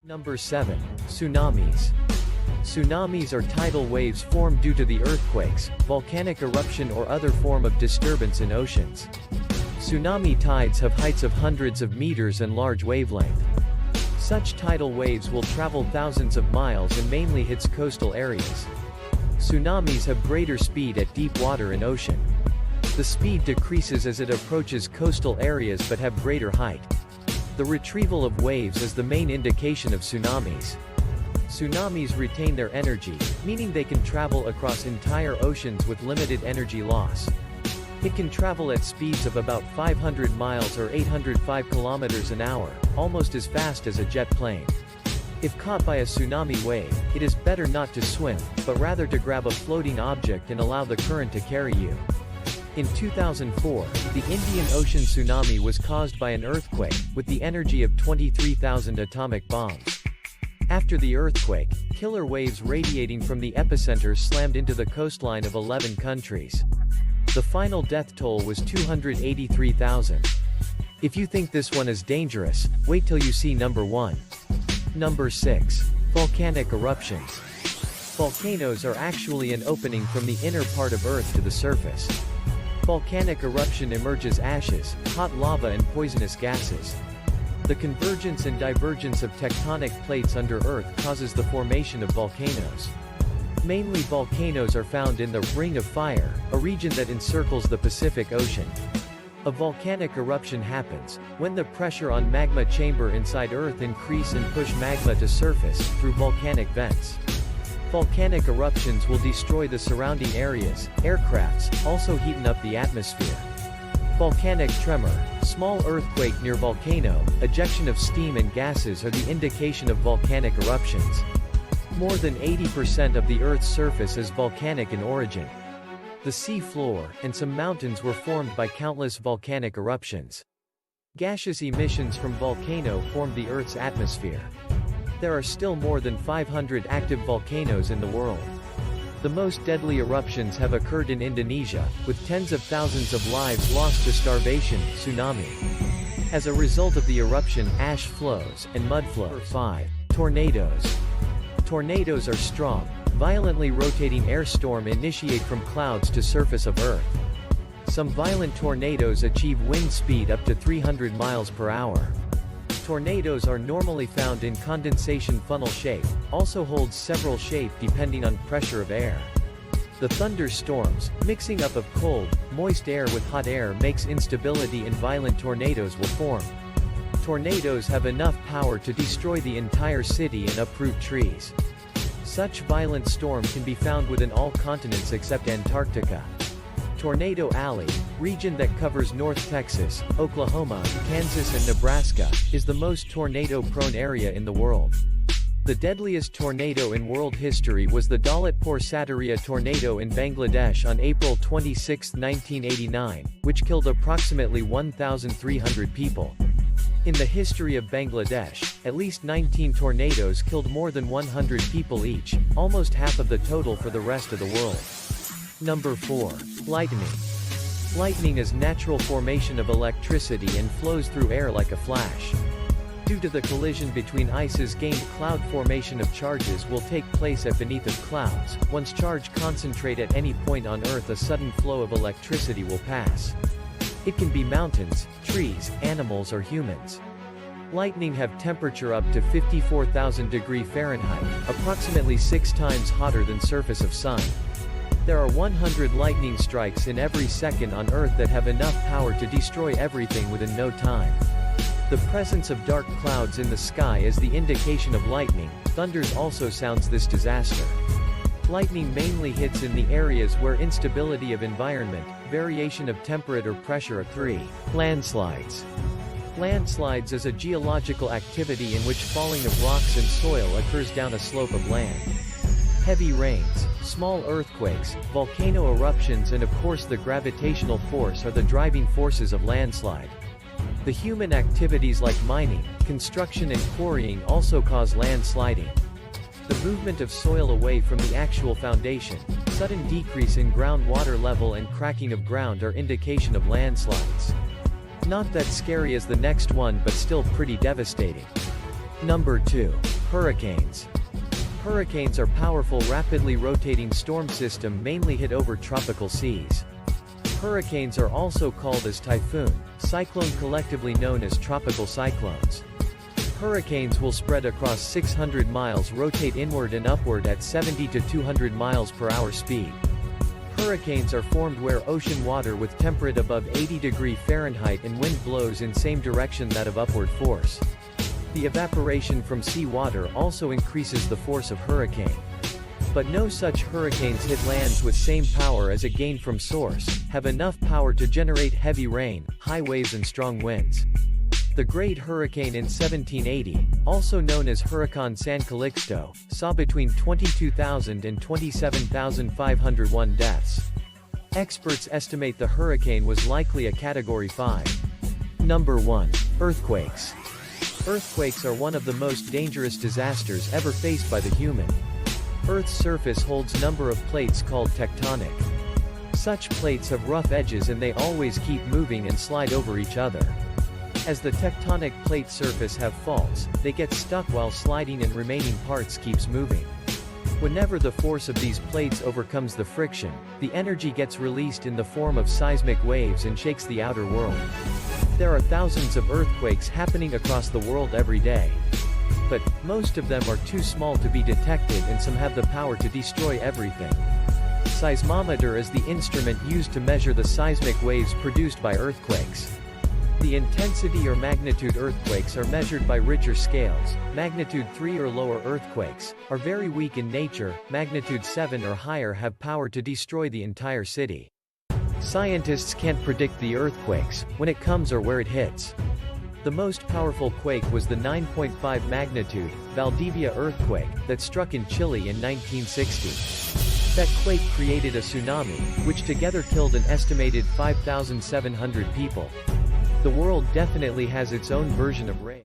Number 7. Tsunamis. Tsunamis are tidal waves formed due to the earthquakes, volcanic eruption or other form of disturbance in oceans. Tsunami tides have heights of hundreds of meters and large wavelength. Such tidal waves will travel thousands of miles and mainly hits coastal areas. Tsunamis have greater speed at deep water and ocean. The speed decreases as it approaches coastal areas but have greater height. The retrieval of waves is the main indication of tsunamis. Tsunamis retain their energy, meaning they can travel across entire oceans with limited energy loss. It can travel at speeds of about 500 miles or 805 kilometers an hour, almost as fast as a jet plane. If caught by a tsunami wave, it is better not to swim, but rather to grab a floating object and allow the current to carry you. In 2004, the Indian Ocean tsunami was caused by an earthquake, with the energy of 23,000 atomic bombs. After the earthquake, killer waves radiating from the epicenter slammed into the coastline of 11 countries. The final death toll was 283,000. If you think this one is dangerous, wait till you see number 1. Number 6. Volcanic eruptions. Volcanoes are actually an opening from the inner part of Earth to the surface. Volcanic eruption emerges ashes, hot lava and poisonous gases. The convergence and divergence of tectonic plates under Earth causes the formation of volcanoes. Mainly volcanoes are found in the Ring of Fire, a region that encircles the Pacific Ocean. A volcanic eruption happens when the pressure on magma chamber inside Earth increase and push magma to surface through volcanic vents. Volcanic eruptions will destroy the surrounding areas, aircrafts, also heating up the atmosphere. Volcanic tremor, small earthquake near volcano, ejection of steam and gases are the indication of volcanic eruptions. More than 80% of the Earth's surface is volcanic in origin. The sea floor and some mountains were formed by countless volcanic eruptions. Gaseous emissions from volcano formed the Earth's atmosphere. There are still more than 500 active volcanoes in the world. The most deadly eruptions have occurred in Indonesia, with tens of thousands of lives lost to starvation, tsunami. As a result of the eruption, ash flows, and mud flows. 5. Tornadoes. Tornadoes are strong, violently rotating air storm initiate from clouds to surface of Earth. Some violent tornadoes achieve wind speed up to 300 miles per hour. Tornadoes are normally found in condensation funnel shape, also holds several shape depending on pressure of air. The thunderstorms, mixing up of cold, moist air with hot air makes instability and violent tornadoes will form. Tornadoes have enough power to destroy the entire city and uproot trees. Such violent storm can be found within all continents except Antarctica. Tornado Alley, region that covers North Texas, Oklahoma, Kansas and Nebraska, is the most tornado-prone area in the world. The deadliest tornado in world history was the Daulatpur Sattariya tornado in Bangladesh on April 26, 1989, which killed approximately 1,300 people. In the history of Bangladesh, at least 19 tornadoes killed more than 100 people each, almost half of the total for the rest of the world. Number 4. Lightning. Lightning is natural formation of electricity and flows through air like a flash. Due to the collision between ices gained cloud formation of charges will take place at beneath of clouds. Once charge concentrate at any point on Earth a sudden flow of electricity will pass. It can be mountains, trees, animals or humans. Lightning have temperature up to 54,000 degree Fahrenheit, approximately 6 times hotter than surface of sun. There are 100 lightning strikes in every second on Earth that have enough power to destroy everything within no time. The presence of dark clouds in the sky is the indication of lightning. Thunders also sounds this disaster. Lightning mainly hits in the areas where instability of environment, variation of temperature or pressure occur. 3. Landslides. Landslides is a geological activity in which falling of rocks and soil occurs down a slope of land. Heavy rains, small earthquakes, volcano eruptions and of course the gravitational force are the driving forces of landslide. The human activities like mining, construction and quarrying also cause landsliding. The movement of soil away from the actual foundation, sudden decrease in groundwater level and cracking of ground are indication of landslides. Not that scary as the next one but still pretty devastating. Number 2. Hurricanes. Hurricanes are powerful, rapidly rotating storm system mainly hit over tropical seas. Hurricanes are also called as typhoon, cyclone, collectively known as tropical cyclones. Hurricanes will spread across 600 miles, rotate inward and upward at 70 to 200 miles per hour speed. Hurricanes are formed where ocean water with temperature above 80°F and wind blows in same direction that of upward force. The evaporation from sea water also increases the force of hurricane. But no such hurricanes hit lands with same power as a gain from source, have enough power to generate heavy rain, high waves and strong winds. The Great Hurricane in 1780, also known as Hurricane San Calixto, saw between 22,000 and 27,501 deaths. Experts estimate the hurricane was likely a Category 5. Number 1. Earthquakes. Earthquakes are one of the most dangerous disasters ever faced by the human. Earth's surface holds number of plates called tectonic. Such plates have rough edges and they always keep moving and slide over each other. As the tectonic plate surface have faults, they get stuck while sliding and remaining parts keeps moving. Whenever the force of these plates overcomes the friction, the energy gets released in the form of seismic waves and shakes the outer world. There are thousands of earthquakes happening across the world every day. But, most of them are too small to be detected and some have the power to destroy everything. Seismometer is the instrument used to measure the seismic waves produced by earthquakes. The intensity or magnitude earthquakes are measured by Richter scales. Magnitude 3 or lower earthquakes are very weak in nature, magnitude 7 or higher have power to destroy the entire city. Scientists can't predict the earthquakes, when it comes or where it hits. The most powerful quake was the 9.5 magnitude Valdivia earthquake that struck in Chile in 1960. That quake created a tsunami, which together killed an estimated 5,700 people. The world definitely has its own version of rain.